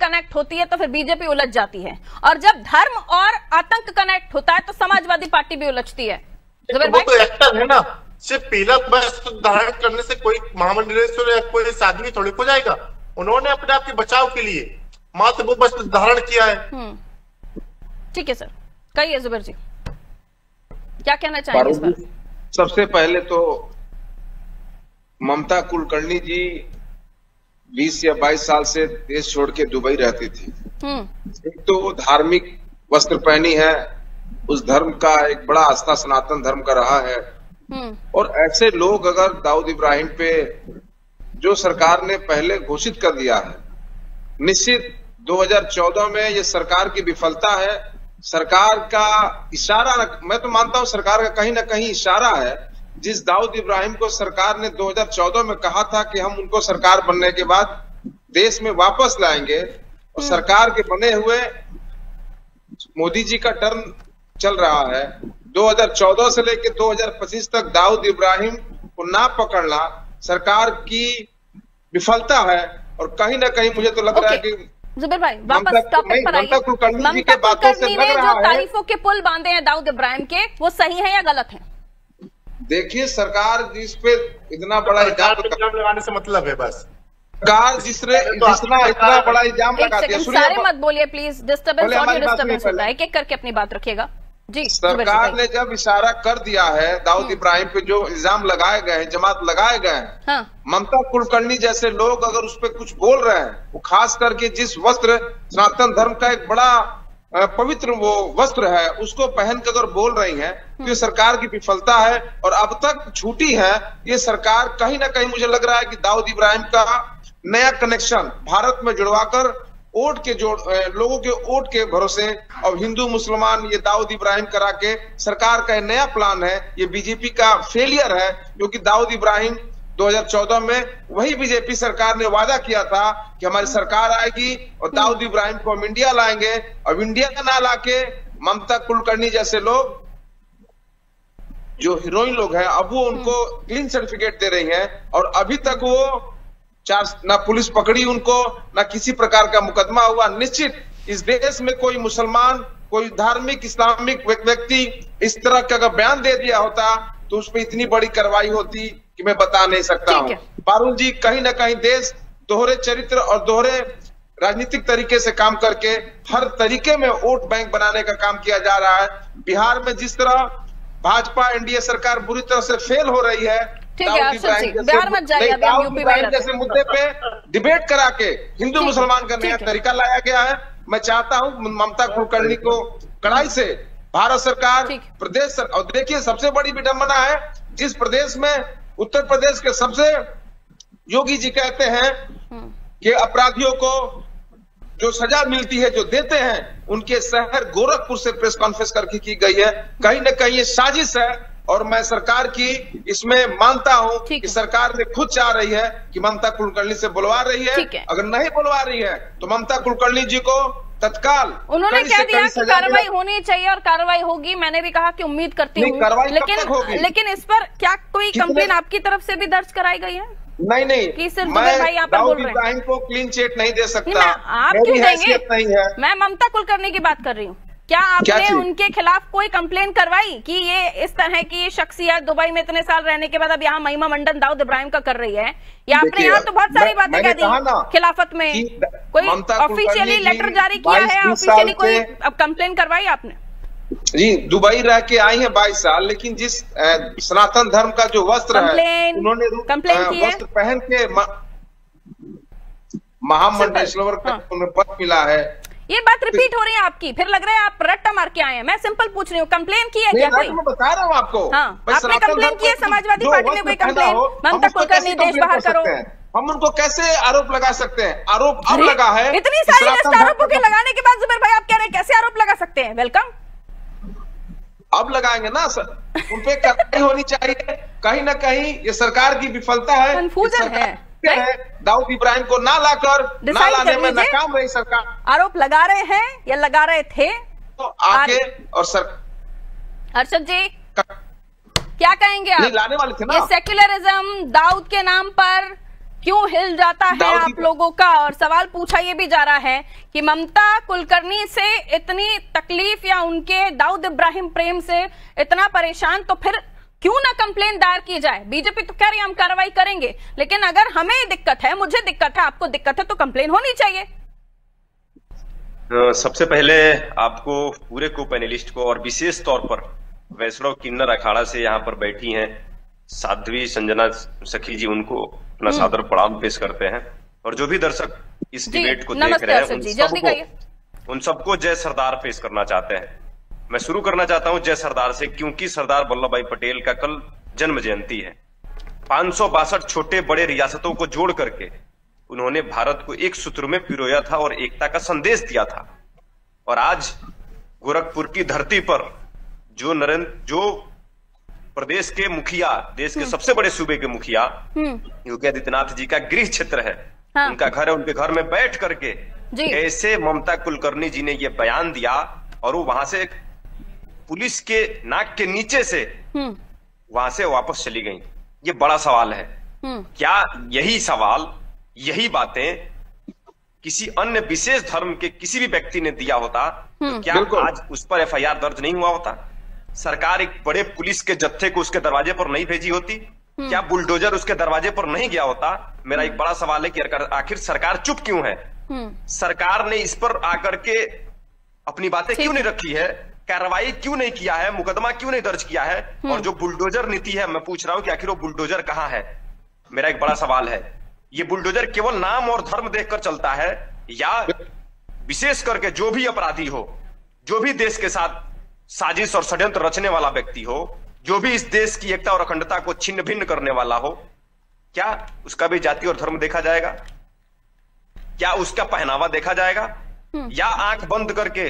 Connect होती है तो फिर बीजेपी उलझ जाती है, और जब धर्म और आतंक कनेक्ट होता है तो समाजवादी पार्टी भी उलझती है। वो तो एक्टर है ना, सिर्फ पीला वस्त्र धारण करने से कोई महामंडलेश्वर या कोई साध्वी थोड़ी हो जाएगा। उन्होंने अपने आप के बचाव के लिए मात्र वो वस्त्र धारण किया है। ठीक है सर, कहिए जुबैर जी, क्या कहना चाहेंगे इस पर? सबसे पहले तो ममता कुलकर्णी जी 20 या 22 साल से देश छोड़ के दुबई रहती थी। एक तो वो धार्मिक वस्त्र पहनी है, उस धर्म का एक बड़ा आस्था सनातन धर्म का रहा है। और ऐसे लोग अगर दाऊद इब्राहिम पे जो सरकार ने पहले घोषित कर दिया है, निश्चित 2014 में ये सरकार की विफलता है, सरकार का इशारा, मैं तो मानता हूं सरकार का कहीं ना कहीं इशारा है। जिस दाऊद इब्राहिम को सरकार ने 2014 में कहा था कि हम उनको सरकार बनने के बाद देश में वापस लाएंगे, और सरकार के बने हुए मोदी जी का टर्म चल रहा है, 2014 से लेकर 2025 तक दाऊद इब्राहिम को ना पकड़ना सरकार की विफलता है। और कहीं ना कहीं मुझे तो लग रहा है कि जुबैर भाई वापस टॉपिक पर आइए। ममता कुलकर्णी ने जो तारीफों के पुल बांधे हैं दाऊद इब्राहिम के, वो सही है या गलत है? देखिए, सरकार जिस पे इतना बड़ा इल्जाम लगाने से मतलब है, बस सरकार जितना इतना बड़ा इल्जाम लगाती है। सारे मत बोलिए प्लीज, डिस्टर्बेंस होता है, एक एक करके अपनी बात रखिएगा जी। सरकार ने जब इशारा कर दिया है दाऊद इब्राहिम पे जो इल्जाम लगाए गए हैं, जमात लगाए गए हैं, हाँ। ममता कुलकर्णी जैसे लोग अगर उस पर कुछ बोल रहे हैं, वो खास करके जिस वस्त्र सनातन धर्म का एक बड़ा पवित्र वो वस्त्र है, उसको पहन कर अगर बोल रही हैं, तो ये सरकार की विफलता है और अब तक छूटी है। ये सरकार कहीं ना कहीं मुझे लग रहा है कि दाऊद इब्राहिम का नया कनेक्शन भारत में जुड़वाकर वोट के लोगों के वोट के भरोसे और हिंदू मुसलमान ये दाऊद इब्राहिम करा के सरकार का नया प्लान है। ये बीजेपी का फेलियर है, क्योंकि दाऊद इब्राहिम 2014 में वही बीजेपी सरकार ने वादा किया था कि हमारी सरकार आएगी और दाऊद इब्राहिम को हम इंडिया लाएंगे। अब इंडिया ना लाके ममता कुलकर्णी जैसे लोग जो हीरोइन लोग हैं, अब वो उनको क्लीन सर्टिफिकेट दे रही हैं, और अभी तक वो ना पुलिस पकड़ी उनको, ना किसी प्रकार का मुकदमा हुआ। निश्चित इस देश में कोई मुसलमान, कोई धार्मिक इस्लामिक व्यक्ति इस तरह का अगर बयान दे दिया होता तो उस पर इतनी बड़ी कार्रवाई होती कि मैं बता नहीं सकता हूं। पारुल जी, कहीं ना कहीं देश दोहरे चरित्र और दोहरे राजनीतिक तरीके से काम करके हर तरीके में वोट बैंक बनाने का काम किया जा रहा है। बिहार में जिस तरह भाजपा एनडीए सरकार बुरी तरह से फेल हो रही है, बिहार मत जाइए, अभी हम यूपी में जैसे मुद्दे पे डिबेट करा के हिंदू मुसलमान का नया तरीका लाया गया है। मैं चाहता हूं ममता कुलकर्णी को कड़ाई से भारत सरकार, प्रदेश सरकार, और देखिए सबसे बड़ी विडंबना है, जिस प्रदेश में उत्तर प्रदेश के सबसे योगी जी कहते हैं कि अपराधियों को जो सजा मिलती है, जो देते हैं, उनके शहर गोरखपुर से प्रेस कॉन्फ्रेंस करके की गई है। कहीं ना कहीं ये साजिश है, और मैं सरकार की इसमें मानता हूं कि सरकार ने खुद चाह रही है कि ममता कुलकर्णी से बुलवा रही है। अगर नहीं बुलवा रही है तो ममता कुलकर्णी जी को तत्काल, उन्होंने कह दिया कि कार्रवाई होनी चाहिए और कार्रवाई होगी। मैंने भी कहा कि उम्मीद करती हूँ, लेकिन इस पर क्या कोई कंप्लेन आपकी तरफ से भी दर्ज कराई गई है? नहीं, कि सिर्फ जुबैर भाई यहाँ पर बोल रहे हैं को क्लीन चिट नहीं दे सकता। आप क्यों देंगे? नहीं है, मैं ममता कुलकर्णी की बात कर रही हूँ। क्या आपने उनके खिलाफ कोई कंप्लेन करवाई कि ये इस तरह की शख्सियत दुबई में इतने साल रहने के बाद अब यहाँ महिमा मंडन दाऊद इब्राहिम का कर रही है? या आपने यहाँ तो बहुत सारी बातें कह दी खिलाफत में, कोई ऑफिशियली लेटर जारी किया है, ऑफिशियली कोई अब कंप्लेन करवाई आपने? जी, दुबई रह के आई है 22 साल, लेकिन जिस सनातन धर्म का जो वस्त्र है, उन्होंने कंप्लेन की है, वस्त्र पहन के महामंडलेश्वर का उन्हें पद मिला है। ये बात रिपीट हो रही है आपकी, फिर लग रहा है आप रट्टा मार के आए हैं। मैं सिंपल पूछ रही हूँ, कंप्लेन की है क्या कोई? मैं बता रहा हूँ आपको। हाँ, आपने कंप्लेन की है? समाजवादी पार्टी ने कोई कंप्लेन? ममता कुलकर्णी देश बाहर करो। हम उनको कैसे आरोप लगा सकते हैं? आरोप अब लगा है, इतनी सारी लिस्ट आरोपों के लगाने के बाद जुबैर भाई आप कह रहे हैं कैसे आरोप लगा सकते हैं? वेलकम, अब लगाएंगे ना सर, उन पे कार्रवाई होनी चाहिए। कहीं ना कहीं ये सरकार की विफलता है, कंफ्यूजन है। दाऊद इब्राहिम को ना लाकर ना लाने में नाकाम रही सरकार। आरोप लगा रहे हैं या लगा रहे थे तो आगे, और सर हर्षद जी क्या कहेंगे आप? लाने वाले थे ना। ये सेक्युलरिज्म दाऊद के नाम पर क्यों हिल जाता है आप लोगों का? और सवाल पूछा ये भी जा रहा है कि ममता कुलकर्णी से इतनी तकलीफ या उनके दाऊद इब्राहिम प्रेम से इतना परेशान, तो फिर क्यों ना कंप्लेन दायर की जाए? बीजेपी तो कह रही है हम कार्रवाई करेंगे, लेकिन अगर हमें दिक्कत है, मुझे दिक्कत है, आपको दिक्कत है, तो कंप्लेन होनी चाहिए। सबसे पहले आपको पूरे को पैनलिस्ट को और विशेष तौर पर वैष्णव किन्नर अखाड़ा से यहाँ पर बैठी हैं साध्वी संजना सखी जी, उनको अपना सादर प्रणाम पेश करते हैं। और जो भी दर्शक इस डिबेट को देख रहे हैं उन सबको जय सरदार पेश करना चाहते हैं। मैं शुरू करना चाहता हूं जय सरदार से, क्योंकि सरदार वल्लभ भाई पटेल का कल जन्म जयंती है। 562 छोटे बड़े रियासतों को जोड़ करके उन्होंने भारत को एक सूत्र में पिरोया था और एकता का संदेश दिया था। और आज गोरखपुर की धरती पर जो प्रदेश के मुखिया, देश के सबसे बड़े सूबे के मुखिया योगी आदित्यनाथ जी का गृह क्षेत्र है, उनका घर है, उनके घर में बैठ करके ऐसे ममता कुलकर्णी जी ने ये बयान दिया और वो वहां से पुलिस के नाक के नीचे से वहां से वापस चली गई। ये बड़ा सवाल है। क्या यही सवाल, यही बातें किसी अन्य विशेष धर्म के किसी भी व्यक्ति ने दिया होता तो क्या आज उस पर एफआईआर दर्ज नहीं हुआ होता? सरकार एक बड़े पुलिस के जत्थे को उसके दरवाजे पर नहीं भेजी होती? क्या बुलडोजर उसके दरवाजे पर नहीं गया होता? मेरा एक बड़ा सवाल है कि आखिर सरकार चुप क्यों है? सरकार ने इस पर आकर के अपनी बातें क्यों नहीं रखी है? कार्रवाई क्यों नहीं किया है? मुकदमा क्यों नहीं दर्ज किया है? और जो बुलडोजर नीति है, मैं पूछ रहा हूं कि आखिर वो बुलडोजर कहां है? मेरा एक बड़ा सवाल है। ये बुलडोजर केवल नाम और धर्म देखकर चलता है या विशेष करके जो भी अपराधी हो, जो भी देश के साथ साजिश और षड्यंत्र रचने वाला व्यक्ति हो, जो भी इस देश की एकता और अखंडता को छिन्न भिन्न करने वाला हो, क्या उसका भी जाति और धर्म देखा जाएगा? क्या उसका पहनावा देखा जाएगा? या आंख बंद करके,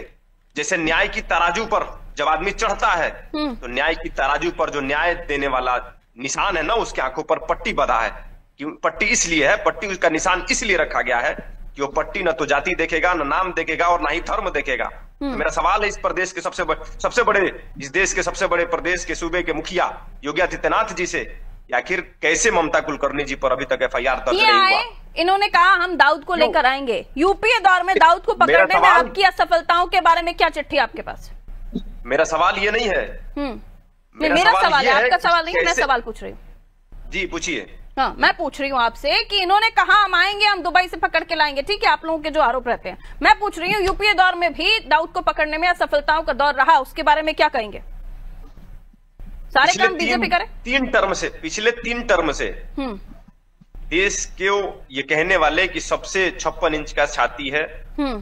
जैसे न्याय की तराजू पर जब आदमी चढ़ता है तो न्याय की तराजू पर जो न्याय देने वाला निशान है ना, उसके आंखों पर पट्टी बंधा है। क्यों पट्टी? इसलिए है, पट्टी उसका निशान इसलिए रखा गया है कि वो पट्टी न तो जाति देखेगा, न नाम देखेगा और ना ही धर्म देखेगा। तो मेरा सवाल है इस प्रदेश के सबसे बड़े इस देश के सबसे बड़े प्रदेश के सूबे के मुखिया योगी आदित्यनाथ जी से, आखिर कैसे ममता कुलकर्णी जी पर अभी तक एफआईआर दर्ज नहीं हुआ? इन्होंने कहा हम दाऊद को लेकर आएंगे। यूपीए दौर में दाऊद को पकड़ने में आपकी असफलताओं के बारे में क्या चिट्ठी आपके पास? मेरा सवाल ये नहीं है। मेरा सवाल है, आपका सवाल नहीं, मैं सवाल पूछ रही हूँ। जी पूछिए। हाँ, मैं पूछ रही हूँ आपसे कि इन्होंने कहा हम आएंगे, हम दुबई से पकड़ के लाएंगे। ठीक है, आप लोगों के जो आरोप रहते हैं, मैं पूछ रही हूँ यूपीए दौर में भी दाऊद को पकड़ने में असफलताओं का दौर रहा, उसके बारे में क्या कहेंगे? सारे काम बीजेपी करे। पिछले तीन टर्म से देश के ये कहने वाले कि सबसे 56 इंच का छाती है,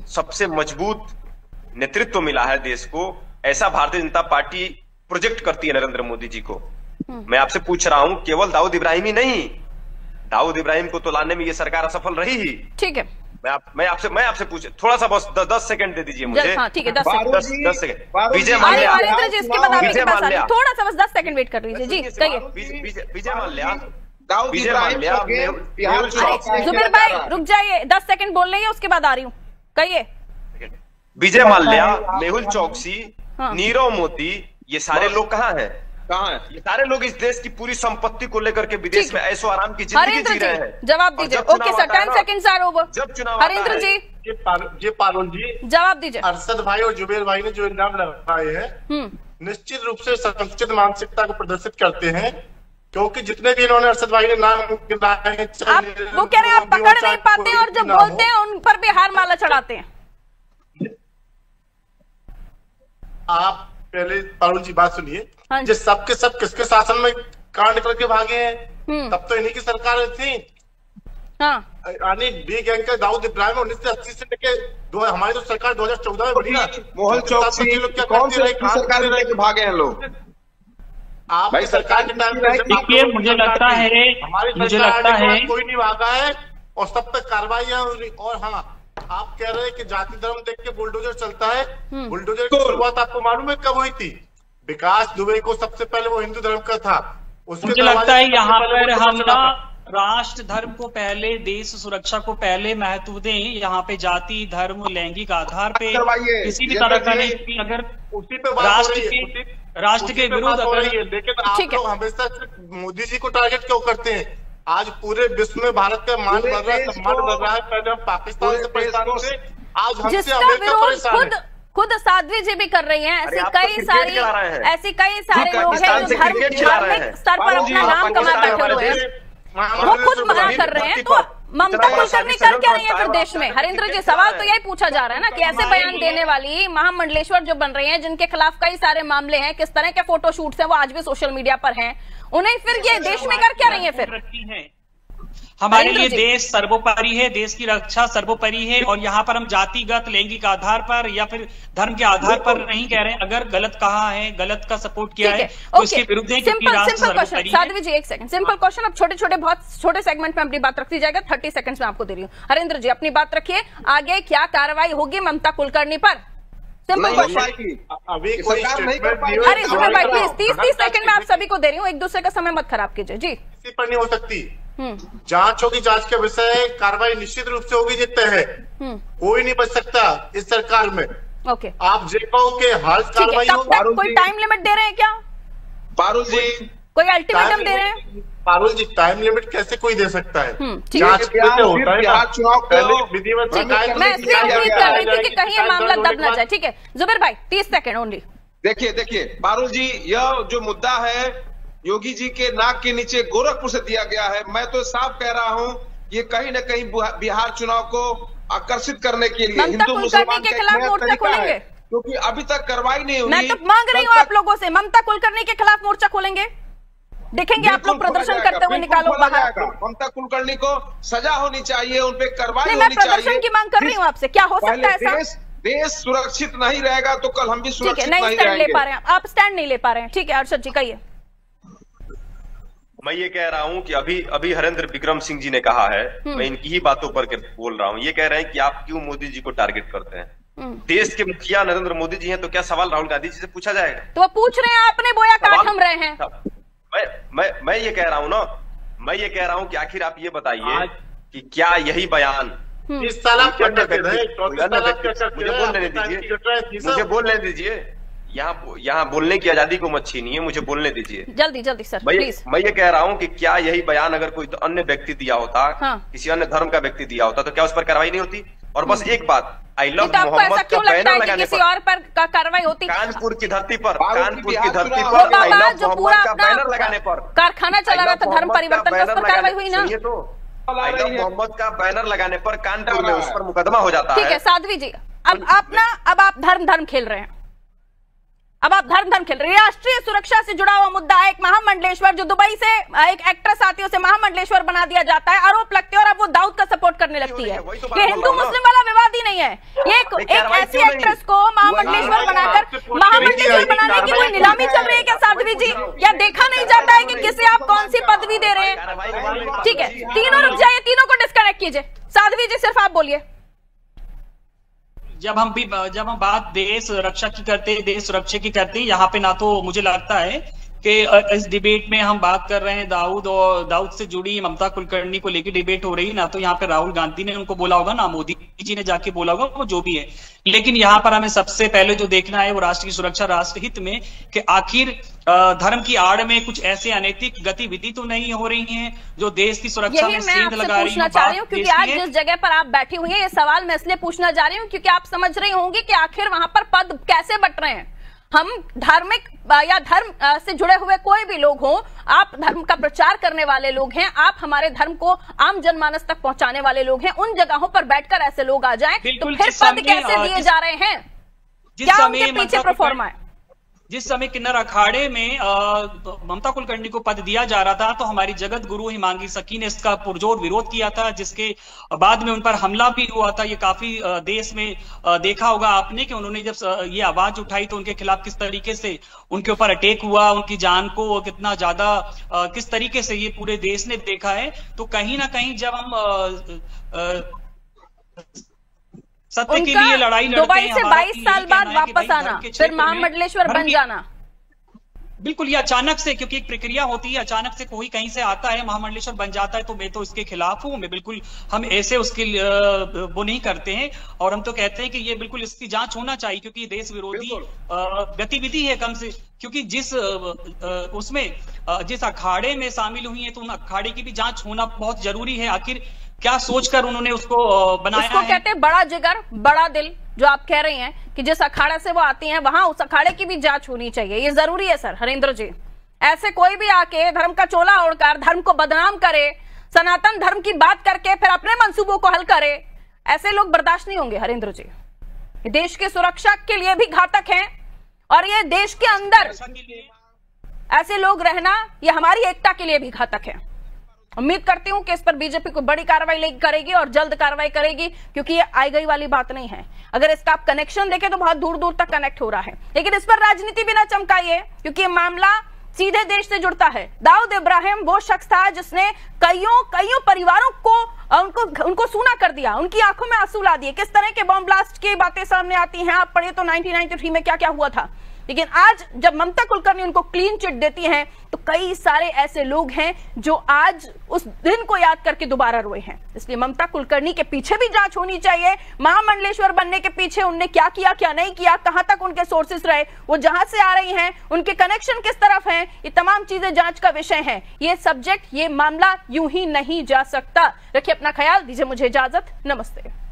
सबसे मजबूत नेतृत्व मिला है देश को, ऐसा भारतीय जनता पार्टी प्रोजेक्ट करती है नरेंद्र मोदी जी को। मैं आपसे पूछ रहा हूं, केवल दाऊद इब्राहिम ही नहीं, दाऊद इब्राहिम को तो लाने में ये सरकार असफल रही ही। ठीक है, मैं आपसे पूछ, थोड़ा सा बस 10 सेकंड दे दीजिए मुझे। हाँ, ठीक है, 10 सेकंड। विजय माल्या, थोड़ा सा बस 10 सेकंड वेट कर लीजिए। जी कहिए। विजय माल्या, जुबेर भाई रुक जाइए, 10 सेकंड बोल रही है, उसके बाद आ रही हूँ, कहिए। विजय माल्या, मेहुल चौकसी, नीरव मोदी, ये सारे लोग कहाँ हैं? ये सारे लोग इस देश की पूरी संपत्ति को लेकर के विदेश में ऐशो आराम की जिंदगी जी रहे हैं। जवाब दीजिए। Okay sir, 10 seconds are over. जब चुनाव हरेंद्र जी, ये पारुल जी जवाब दीजिए। अरशद भाई और जुबेर भाई ने जो इल्जाम लगाए हैं निश्चित रूप से संकुचित मानसिकता को प्रदर्शित करते हैं, क्योंकि जितने भी इन्होंने अरशद भाई ने नाम गिनाए, आप वो कह रहे हैं आप पकड़ नहीं पाते और जो बोलते हैं उन पर भी हार माला चढ़ाते हैं। आप पहले पारुल जी बात सुनिए। जिस सबके सब किसके शासन में कांड करके भागे हैं, तब तो इन्हीं की सरकार थी। यानी डी गैंग के दाऊद इब्राहिम 1980 से लेके हमारी तो सरकार 2014 में बनी ना। मोहन चौकसी कौन से सरकार में लेके भागे हैं लोग? आप सरकार के टाइम पे मुझे लगता है कोई नहीं भागा है और सब तक कार्रवाई। और हाँ, आप कह रहे हैं कि जाति धर्म देख के बुलडोजर चलता है। बुलडोजर की शुरुआत आपको मालूम है कब हुई थी? विकास दुबे को सबसे पहले वो हिंदू धर्म का था, मुझे लगता है यहाँ पर हम ना राष्ट्र धर्म को पहले, देश सुरक्षा को पहले महत्व दें। यहाँ पे जाति धर्म लैंगिक आधार पे किसी भी तरह का नहीं, अगर उसी पे राष्ट्र के विरुद्ध अगर, लेकिन आप लोग हमेशा मोदी जी को टारगेट क्यों करते हैं? आज पूरे विश्व में भारत का मान बढ़ रहा है, सम्मान बढ़ रहा है। पहले हम पाकिस्तान से परेशान थे, आज हमसे अमेरिका परेशान है। खुद साध्वी जी भी कर रही हैं। ऐसी कई सारे लोग हैं जो धार्मिक स्तर पर अपना नाम कमा बैठे हुए हैं, वो खुद मना कर रहे हैं। तो ममता कुलकर्णी कर क्या रही है फिर देश में? हरेंद्र जी, सवाल तो यही पूछा जा रहा है ना कि ऐसे बयान देने वाली महामंडलेश्वर जो बन रही हैं, जिनके खिलाफ कई सारे मामले हैं, किस तरह के फोटोशूट्स हैं, वो आज भी सोशल मीडिया पर हैं, उन्हें फिर ये देश में कर क्या रही है फिर? हमारे लिए देश सर्वोपरि है, देश की रक्षा सर्वोपरि है, और यहाँ पर हम जातिगत लैंगिक आधार पर या फिर धर्म के आधार पर नहीं कह रहे हैं। अगर गलत कहा है, गलत का सपोर्ट किया है तो इसके विरुद्ध है, क्योंकि राष्ट्र सर्वोपरि है। साध्वी जी एक सेकंड, सिंपल क्वेश्चन। अब छोटे बहुत छोटे सेगमेंट में अपनी बात रखी जाएगा, 30 सेकंड में आपको दे रही हूँ। हरेंद्र जी अपनी बात रखिए, आगे क्या कार्रवाई होगी ममता कुलकर्णी पर? Simple question. अभी कोई अरे जुबेर भाई प्लीज 30 सेकंड में आप सभी को दे रही हूँ, एक दूसरे का समय मत खराब कीजिए जी। किसी पर नहीं हो सकती, जांच होगी, जांच का विषय, कार्रवाई निश्चित रूप से होगी जितने है। कोई नहीं बच सकता इस सरकार में। ओके, आप जे कहो के हाल कार्रवाई हो। कोई टाइम लिमिट दे रहे हैं क्या पारुल जी? कोई अल्टीमेटम दे रहे हैं? पारुल जी, टाइम लिमिट कैसे कोई दे सकता है? जांच होता है, चुनाव विधिवत मैं इसलिए उम्मीद कर रही थी कि कहीं ये मामला दब ना जाए। ठीक है जुबेर भाई 30 सेकंड ओनली। देखिए पारुल जी, यह जो मुद्दा है योगी जी के नाक के नीचे गोरखपुर से दिया गया है। मैं तो साफ कह रहा हूं, ये कहीं न कहीं बिहार चुनाव को आकर्षित करने के लिए हिंदू मुसलमान के खिलाफ मोर्चा खोलेंगे, क्योंकि अभी तक कार्रवाई नहीं हुई। मैं तो मांग रही हूँ आप लोगों से, ममता कुलकर्णी के खिलाफ मोर्चा खोलेंगे, देखेंगे आप लोग प्रदर्शन करते हुए, निकालो बाहर। ममता कुलकर्णी को सजा होनी चाहिए, उन पे कार्रवाई होनी चाहिए। मैं प्रदर्शन की मांग कर रही हूँ आपसे, क्या हो सकता है ऐसा? देश सुरक्षित नहीं रहेगा तो कल हम भी सुरक्षित नहीं स्टैंड ले पा रहे हैं, आप स्टैंड नहीं ले पा रहे हैं। ठीक है अर्षद जी कहिए। मैं ये कह रहा हूं कि अभी हरेंद्र विक्रम सिंह जी ने कहा है, मैं इनकी ही बातों पर बोल रहा हूं। ये कह रहे हैं कि आप क्यों मोदी जी को टारगेट करते हैं? देश के मुखिया नरेंद्र मोदी जी हैं, तो क्या सवाल राहुल गांधी जी से पूछा जाएगा? तो वो पूछ रहे हैं, आपने बोया काट हम रहे हैं। मैं ये कह रहा हूं ना, मैं ये कह रहा हूं कि आखिर आप ये बताइए कि क्या यही बयान इस साल मुझे बोलने दीजिए, यहाँ बोलने की आजादी को मत छीनिए, मुझे बोलने दीजिए जल्दी सर प्लीज। मैं ये कह रहा हूँ कि क्या यही बयान अगर कोई तो अन्य व्यक्ति दिया होता, किसी अन्य धर्म का व्यक्ति दिया होता, तो क्या उस पर कार्रवाई नहीं होती? और बस एक बात, आई लव मोहम्मद का बैनर लगाने किसी और पर कार्रवाई होती? कानपुर की धरती पर आई लव मोहम्मद का बैनर लगाने पर कारखाना चला रहा था धर्म परिवर्तन का, उस पर कार्रवाई हुई ना? तो आई लव मोहम्मद का बैनर लगाने पर कानपुर में उस पर मुकदमा हो जाता है। ठीक है साध्वी जी, अब आप धर्म खेल रहे हैं, राष्ट्रीय सुरक्षा से जुड़ा हुआ मुद्दा है। एक महामंडलेश्वर जो दुबई से एक एक्ट्रेस आती है, उसे महामंडलेश्वर बना दिया जाता है, आरोप लगते हैं और अब वो दाऊद का सपोर्ट करने लगती है। ये हिंदू मुस्लिम वाला विवाद ही नहीं है, ये एक ऐसी एक्ट्रेस को महामंडलेश्वर बनाकर महामंडलेश्वर बनाने की कोई नीलामी चल रही है क्या साध्वी जी? या देखा नहीं जाता है कि किसे आप कौन सी पदवी दे रहे हैं? ठीक है तीनों रुक जाइए, तीनों को डिस्कनेक्ट कीजिए। साध्वी जी सिर्फ आप बोलिए। जब हम बात देश रक्षा की करते हैं, देश सुरक्षा की करते हैं, यहाँ पे ना तो मुझे लगता है कि इस डिबेट में हम बात कर रहे हैं दाऊद से जुड़ी ममता कुलकर्णी को लेकर डिबेट हो रही है, ना तो यहाँ पे राहुल गांधी ने उनको बोला होगा, ना मोदी जी ने जाके बोला होगा, वो जो भी है। लेकिन यहाँ पर हमें सबसे पहले जो देखना है वो राष्ट्र की सुरक्षा, राष्ट्र हित में, कि आखिर धर्म की आड़ में कुछ ऐसे अनैतिक गतिविधि तो नहीं हो रही हैं जो देश की सुरक्षा में सेंध लगा रही है। क्योंकि आज जिस जगह पर आप बैठी हुई हैं, ये सवाल मैं इसलिए पूछना चाह रही हूँ क्योंकि आप समझ रही होंगी कि आखिर वहां पर पद कैसे बट रहे हैं। हम धार्मिक या धर्म से जुड़े हुए कोई भी लोग हों, आप धर्म का प्रचार करने वाले लोग हैं, आप हमारे धर्म को आम जनमानस तक पहुंचाने वाले लोग हैं, उन जगहों पर बैठकर ऐसे लोग आ जाएं तो फिर पद कैसे दिए जा रहे हैं? क्या उनके पीछे प्रोफॉर्मा है? जिस समय किन्नर अखाड़े में ममता कुलकर्णी को पद दिया जा रहा था, तो हमारी जगत गुरु हिमांगी सखी ने इसका पुरजोर विरोध किया था, जिसके बाद में उन पर हमला भी हुआ था। ये काफी देश में देखा होगा आपने कि उन्होंने जब ये आवाज उठाई तो उनके खिलाफ किस तरीके से उनके ऊपर अटैक हुआ, उनकी जान को कितना ज्यादा किस तरीके से ये पूरे देश ने देखा है। तो कहीं ना कहीं जब हम सत्य के लिए लड़ाई लड़ते हैं, दुबई से 22 साल बाद वापस आना, फिर महामंडलेश्वर बन जाना, बिल्कुल, ये अचानक से, क्योंकि एक प्रक्रिया होती है, अचानक से कोई कहीं से आता है, महामंडलेश्वर बन जाता है, तो मैं तो इसके खिलाफ हूं। मैं बिल्कुल, हम ऐसे उसके वो नहीं करते हैं, और हम तो कहते हैं कि ये बिल्कुल इसकी जांच होना चाहिए, क्योंकि ये देश विरोधी गतिविधि है कम से, क्योंकि जिस अखाड़े में शामिल हुई है तो उन अखाड़े की भी जांच होना बहुत जरूरी है। आखिर क्या सोचकर उन्होंने उसको बनाया है? कहते हैं बड़ा जिगर बड़ा दिल, जो आप कह रही हैं कि जिस अखाड़े से वो आती हैं वहां उस अखाड़े की भी जांच होनी चाहिए, ये जरूरी है सर हरेंद्र जी। ऐसे कोई भी आके धर्म का चोला ओढ़कर धर्म को बदनाम करे, सनातन धर्म की बात करके फिर अपने मंसूबों को हल करे, ऐसे लोग बर्दाश्त नहीं होंगे हरेंद्र जी। देश की सुरक्षा के लिए भी घातक हैं, और ये देश के अंदर ऐसे लोग रहना ये हमारी एकता के लिए भी घातक है। उम्मीद करती हूं कि इस पर बीजेपी को बड़ी कार्रवाई करेगी और जल्द कार्रवाई करेगी, क्योंकि ये आई गई वाली बात नहीं है। अगर इसका आप कनेक्शन देखें तो बहुत दूर दूर तक कनेक्ट हो रहा है, लेकिन इस पर राजनीति भी ना चमकाइए, क्योंकि ये मामला सीधे देश से जुड़ता है। दाऊद इब्राहिम वो शख्स था जिसने कईयों परिवारों को उनको सूना कर दिया, उनकी आंखों में आंसू ला दिए। किस तरह के बॉम्ब ब्लास्ट की बातें सामने आती हैं, आप पढ़िए तो 1993 में क्या क्या हुआ था। लेकिन आज जब ममता कुलकर्णी उनको क्लीन चिट देती हैं, तो कई सारे ऐसे लोग हैं जो आज उस दिन को याद करके दोबारा रोए हैं। इसलिए ममता कुलकर्णी के पीछे भी जांच होनी चाहिए। महामंडलेश्वर बनने के पीछे उनने क्या किया, क्या नहीं किया, कहां तक उनके सोर्सेस रहे, वो जहां से आ रही हैं, उनके कनेक्शन किस तरफ हैं, ये तमाम चीजें जांच का विषय है। ये सब्जेक्ट, ये मामला यूं ही नहीं जा सकता। रखिए अपना ख्याल, दीजिए मुझे इजाजत, नमस्ते।